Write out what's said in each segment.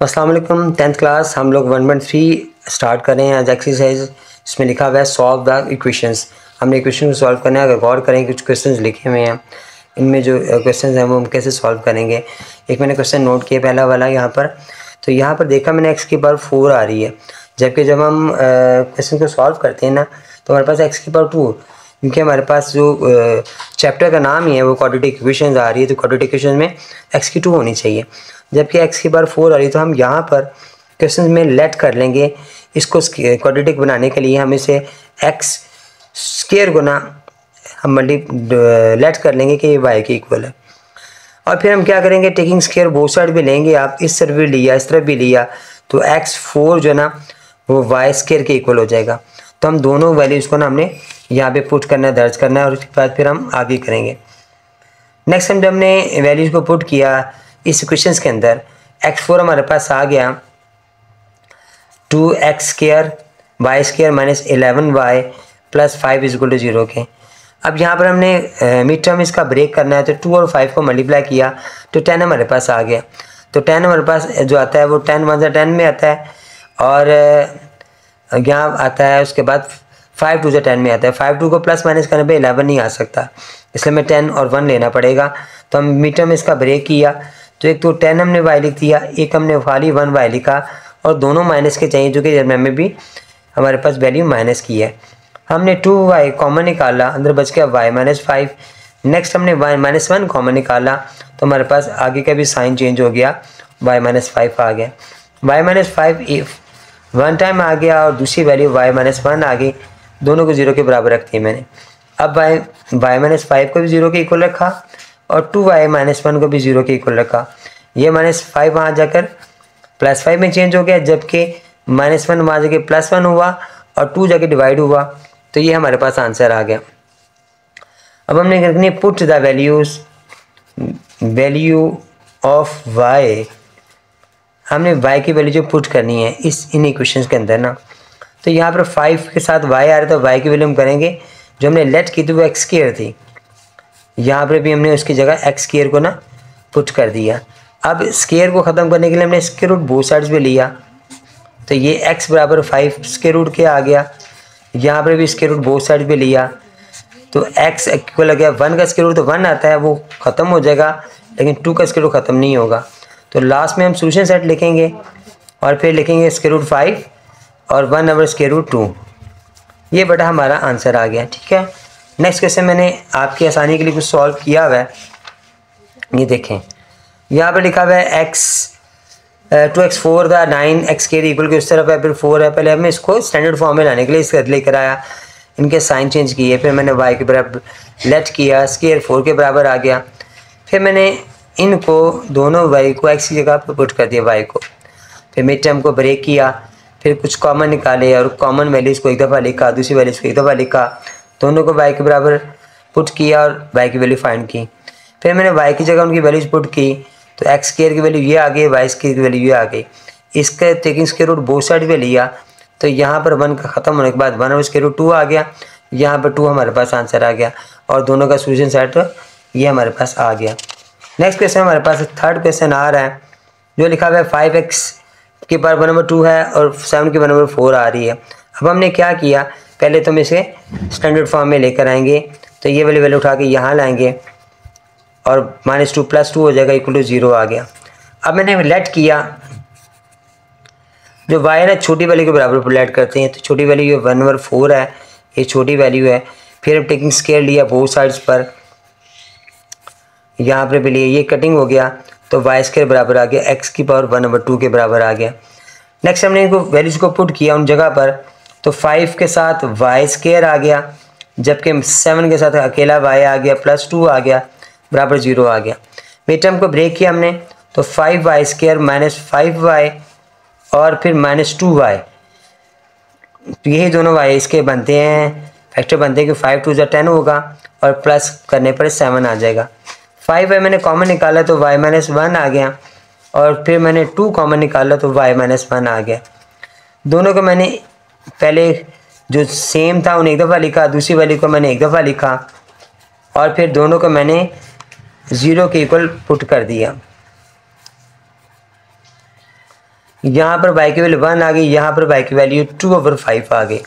अस्सलाम वालेकुम। 10th class हम लोग 1.3 स्टार्ट कर रहे हैं। आज एक्सरसाइज इसमें लिखा हुआ है सॉल्व द इक्वेशंस। हमने इक्वेशन को सॉल्व करना है। अगर गौर करें कुछ क्वेश्चंस लिखे हुए हैं, इनमें जो क्वेश्चंस हैं वो हम कैसे सॉल्व करेंगे। एक मैंने क्वेश्चन नोट किया पहला वाला यहाँ पर, तो यहाँ पर देखा मैंने x की पावर 4 आ रही है, जबकि जब हम क्वेश्चन को सॉल्व करते हैं ना तो हमारे पास x की पावर 2, क्योंकि हमारे पास जो चैप्टर का नाम ही है वो क्वाड्रेटिक इक्वेशंस आ रही है, तो क्वाड्रेटिक इक्वेशन में x की 2 होनी चाहिए, जबकि x की पावर 4 आ रही है। तो हम यहाँ पर क्वेश्चन में लेट कर लेंगे इसको क्वाड्रेटिक बनाने के लिए। हम इसे x स्क्वायर गुना हम लेट कर लेंगे कि ये y के इक्वल है। और फिर हम क्या करेंगे, टेकिंग स्क्वायर बोथ साइड भी लेंगे। आप इस तरफ भी लिया इस तरफ भी लिया तो x4 जो है ना वो y स्क्वायर के इक्वल हो जाएगा। तो हम दोनों वैल्यूज़ को ना हमने यहाँ पे पुट करना है, दर्ज करना है, और उसके बाद फिर हम आगे करेंगे। नेक्स्ट टाइम जब हमने वैल्यूज़ को पुट किया इस इक्वेशंस के अंदर, x4 हमारे पास आ गया 2x square Y square minus 11y plus 5 is equal to 0 के। अब यहाँ पर हमने मिड टर्म इसका ब्रेक करना है, तो 2 और 5 को मल्टीप्लाई किया तो 10 हमारे पास आ गया। तो 10 हमारे पास जो आता है वो 10 1 10 में आता है, और यहाँ आता है उसके बाद 5 2 10 में आता है। 5 2 को प्लस माइनस करने पे 11 नहीं आ सकता, इसलिए मैं 10 और 1 लेना पड़ेगा। तो हम मिड टर्म इसका ब्रेक किया, तो एक तो 10 हमने y लिख दिया, एक हमने खाली 1y लिखा, और दोनों माइनस के चाहिए जो कि जर्नल में भी हमारे पास वैल्यू माइनस की है। हमने 2y कॉमन निकाला, अंदर बच गया y माइनस 5। नेक्स्ट हमने y माइनस 1 कॉमन निकाला, तो हमारे पास आगे का भी साइन चेंज हो गया, y माइनस 5 आ गया। y माइनस 5 वन टाइम आ गया और दूसरी वैल्यू y माइनस 1 आ गई, दोनों को 0 के बराबर रखती है मैंने। अब y माइनस 5 को भी 0 के इक्वल रखा और 2y माइनस 1 को भी 0 के इक्वल रखा। ये माइनस 5 वहाँ जाकर प्लस 5 में चेंज हो गया, जबकि माइनस 1 वहाँ जाके प्लस 1 हुआ और 2 जाके डिवाइड हुआ, तो ये हमारे पास आंसर आ गया। अब हमने करनी है put the value of y। हमने y की वैल्यू जो पुट करनी है इन इक्वेशंस के अंदर ना, तो यहाँ पर 5 के साथ y आ रहा है, तो y की वैल्यू हम करेंगे जो हमने लेट की थी वो x स्क्वायर थी, यहाँ पर भी हमने उसकी जगह x स्क्वायर को ना पुट कर दिया। अब स्क्वायर को ख़त्म करने के लिए हमने स्क्वायर रूट बोथ साइड्स पे लिया, तो ये x बराबर 5 स्क्वायर रूट के आ गया। यहाँ पर भी स्क्वायर रूट बोथ साइड पे लिया, तो x इक्वल आ गया 1 का स्क्वायर रूट तो 1 आता है, वो ख़त्म हो जाएगा, लेकिन 2 का स्क्वायर रूट ख़त्म नहीं होगा। तो लास्ट में हम सोल्यूशन सेट लिखेंगे और फिर लिखेंगे स्क्वायर रूट 5 और 1 ओवर स्क्वायर रूट 2। ये बेटा हमारा आंसर आ गया। ठीक है, नेक्स्ट क्वेश्चन मैंने आपकी आसानी के लिए कुछ सॉल्व किया हुआ है, ये देखें। यहाँ पर लिखा हुआ है x 2x4 द 9x के इक्वल के उस तरफ है, फिर 4 है। पहले हमें इसको स्टैंडर्ड फॉर्म में लाने के लिए इसका लेकर आया, इनके साइन चेंज किए, फिर मैंने y के बराबर लेट किया, स्क्वायर 4 के बराबर आ गया। फिर मैंने इनको दोनों y को x की जगह पर पुट कर दिया y को, फिर मिड टर्म को ब्रेक किया, फिर कुछ कॉमन निकाले और कॉमन वैल्यूज़ को एक दफ़ा लिखा, दूसरी वैल्यूज़ को एक दफ़ा लिखा, दोनों को y के बराबर पुट किया और y की वैल्यू फाइंड की। फिर मैंने y की जगह उनकी वैल्यूज़ पुट की, तो x स्क्वायर की वैल्यू ये आ गई, y स्क्वायर की वैल्यू ये आ गई। इसका taking square root both side पे लिया, तो यहाँ पर 1 का ख़त्म होने के बाद 1 और स्क्वायर रूट 2 आ गया, यहाँ पर 2 हमारे पास आंसर आ गया, और दोनों का सोल्यूशन सेट ये हमारे पास आ गया। नेक्स्ट क्वेश्चन हमारे पास थर्ड क्वेश्चन आ रहा है, जो लिखा हुआ है 5x की पावर 1 ओवर 2 है और 7 की 1 ओवर 4 आ रही है। अब हमने क्या किया, पहले तो हम इसे स्टैंडर्ड फॉर्म में लेकर आएंगे, तो ये वाली वैल्यू उठा के यहाँ लाएंगे और -2 + 2 हो जाएगा इक्वल टू 0 आ गया। अब मैंने लेट किया, जो y है ना छोटी वैल्यू के बराबर लेट करते हैं, तो छोटी वैल्यू ये 1 ओवर 4 है, ये छोटी वैल्यू है। फिर हम टेकिंग स्क्वायर लिया बोथ साइड्स पर, यहाँ पर भी लिए, ये कटिंग हो गया, तो y स्क्वायर बराबर आ गया x की पावर 1 ओवर 2 के बराबर आ गया। नेक्स्ट हमने इनको वैल्यूज़ को पुट किया उन जगह पर, तो 5 के साथ y स्क्वायर आ गया, जबकि 7 के साथ अकेला y आ गया, +2 आ गया, बराबर 0 आ गया। मिड टर्म को ब्रेक किया हमने, तो 5y स्क्वायर माइनस 5y और फिर -2y, तो यही दोनों y इसके बनते हैं, फैक्टर बनते हैं कि 5 2 10 होगा और प्लस करने पर 7 आ जाएगा। 5y मैंने कॉमन निकाला तो y माइनस 1 आ गया, और फिर मैंने 2 कॉमन निकाला तो y माइनस 1 आ गया। दोनों को मैंने पहले जो सेम था उन्हें एक दफ़ा लिखा, दूसरी वैल्यू को मैंने एक दफ़ा लिखा, और फिर दोनों को मैंने 0 के इक्वल पुट कर दिया। यहाँ पर y की वैल्यू 1 आ गई, यहाँ पर y की वैल्यू 2/5 आ गई।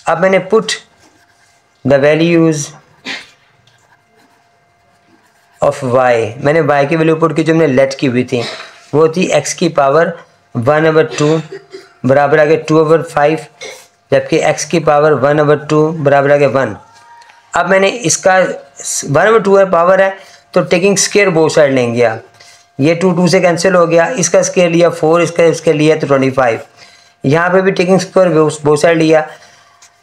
अब मैंने put the values of y, मैंने y की वैल्यू पुट की जो मैंने लेट की हुई थी वो थी x की पावर 1/2 बराबर आ गया 2/5, जबकि x की पावर 1/2 बराबर आ गया 1। अब मैंने इसका 1/2 पावर है तो टेकिंग स्क्वायर बोथ साइड लेंगे आप, ये 2 से कैंसिल हो गया, इसका स्क्वायर लिया 4, इसका स्क्वायर लिया तो 25, यहाँ पे भी टेकिंग स्क्वायर बोथ साइड लिया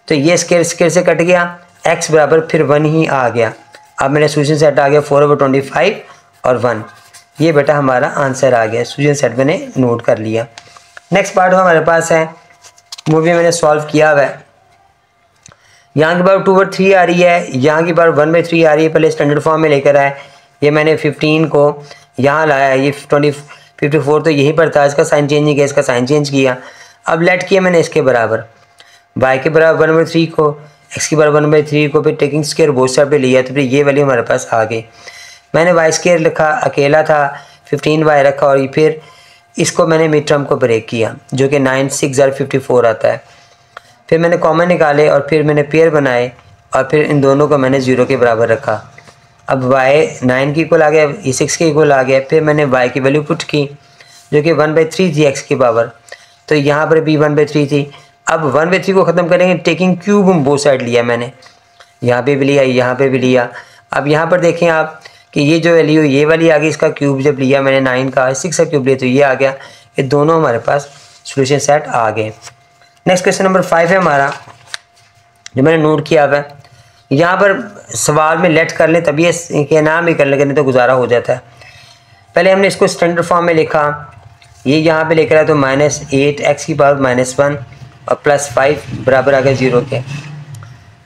तो ये स्क्वायर से कट गया, x बराबर फिर 1 ही आ गया। अब मेरा सोल्यूशन सेट आ गया 4/25 और 1, ये बेटा हमारा आंसर आ गया। सोल्यूशन सेट मैंने नोट कर लिया। नेक्स्ट पार्ट हमारे पास है, वो भी मैंने सॉल्व किया हुआ है। यहाँ की पावर 2/3 आ रही है, यहाँ की पावर 1/3 आ रही है, पहले स्टैंडर्ड फॉर्म में लेकर आए, ये मैंने 15 को यहाँ लाया, ये 54 तो यहीं पर था, इसका साइन चेंज नहीं किया, इसका साइन चेंज किया। अब लेट किया मैंने इसके बराबर, y के बराबर 1/3 को, x के बराबर 1/3 को, फिर टेकिंग स्क्वायर बोथ साइड पे लिया तो फिर ये वैल्यू हमारे पास आ गई। मैंने y स्क्वायर लिखा अकेला था, 15y रखा और फिर इसको मैंने मिड टर्म को ब्रेक किया जो कि 9 6 54 आता है। फिर मैंने कॉमन निकाले और फिर मैंने पेयर बनाए और फिर इन दोनों को मैंने 0 के बराबर रखा। अब y 9 के इक्वल आ गया, ये 6 के इक्वल आ गया। फिर मैंने y की वैल्यू पुट की जो कि 1/3 थी x की पावर, तो यहाँ पर भी 1/3 थी। अब 1/3 को ख़त्म करेंगे, टेकिंग क्यूब बोथ साइड लिया मैंने, यहाँ पे भी लिया, यहाँ पे भी लिया। अब यहाँ पर देखें आप कि ये जो वैल्यू ये वाली आ गई, इसका क्यूब जब लिया मैंने 9 का 6 का क्यूब लिया तो ये आ गया। ये दोनों हमारे पास सॉल्यूशन सेट आ गए। नेक्स्ट क्वेश्चन नंबर 5 है हमारा, जो मैंने नोट किया हुआ है। यहाँ पर सवाल में लेट कर लें तभी ये नाम भी कर लें, नहीं तो गुजारा हो जाता है। पहले हमने इसको स्टैंडर्ड फॉर्म में लिखा, ये यहाँ पे लेकर आया तो -8 x की पावर -1 और +5 बराबर आ गया 0 के।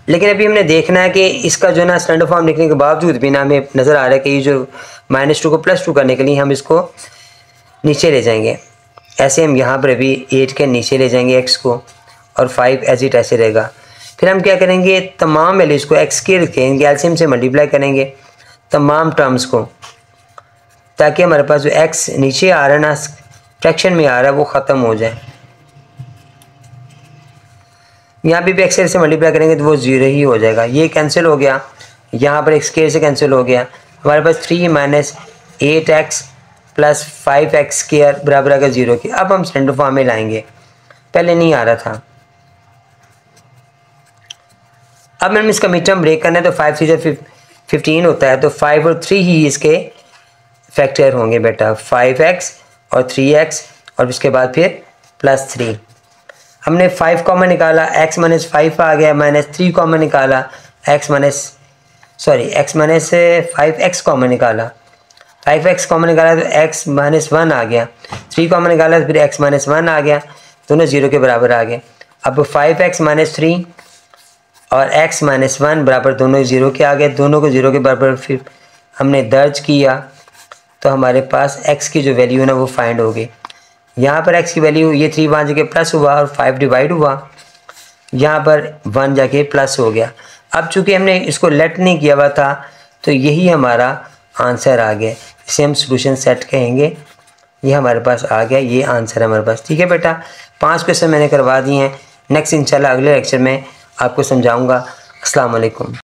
लेकिन अभी हमने देखना है कि इसका जो ना स्टैंडर्ड फॉर्म लिखने के बावजूद भी ना हमें नज़र आ रहा है कि ये जो -2 को +2 करने के लिए हम इसको नीचे ले जाएंगे। ऐसे हम यहाँ पर अभी 8 के नीचे ले जाएंगे x को और 5 एज इट ऐसे रहेगा। फिर हम क्या करेंगे, तमाम वैल्यूज़ को x के रखेंगे, एलसीएम से मल्टीप्लाई करेंगे तमाम टर्म्स को, ताकि हमारे पास जो x नीचे आ रहा है ना फ्रैक्शन में आ रहा है वो ख़त्म हो जाए। यहाँ पे भी x से मल्टीप्लाई करेंगे तो वो 0 ही हो जाएगा, ये कैंसिल हो गया, यहाँ पर x से कैंसिल हो गया। हमारे पास 3 - 8x + 5x² बराबर आएगा 0 के। अब हम स्टैंडर्ड फॉर्म में लाएंगे, पहले नहीं आ रहा था। अब मैंने इसका मिड टर्म ब्रेक करना है तो 5 3 15 होता है, तो 5 और 3 ही इसके फैक्टर होंगे बेटा, 5x और 3x और उसके बाद फिर +3। हमने 5 कॉमन निकाला, x - 5 आ गया, -3 कॉमन निकाला, x - 5x कॉमन निकाला, 5x कॉमन निकाला तो x - 1 आ गया, 3 कॉमन निकाला तो फिर x - 1 आ गया, दोनों 0 के बराबर आ गए। अब 5x - 3 और x - 1 बराबर दोनों 0 के आ गए, दोनों को 0 के बराबर फिर हमने दर्ज किया तो हमारे पास x की जो वैल्यू है ना वो फाइंड हो गई। यहाँ पर x की वैल्यू ये 3 वहाँ जाके प्लस हुआ और 5 डिवाइड हुआ, यहाँ पर 1 जाके प्लस हो गया। अब चूँकि हमने इसको लेट नहीं किया हुआ था तो यही हमारा आंसर आ गया, इसे हम सॉल्यूशन सेट कहेंगे। ये हमारे पास आ गया, ये आंसर है हमारे पास। ठीक है बेटा, 5 क्वेश्चन मैंने करवा दिए हैं। नेक्स्ट इंशाल्लाह अगले लेक्चर में आपको समझाऊँगा। अस्सलाम वालेकुम।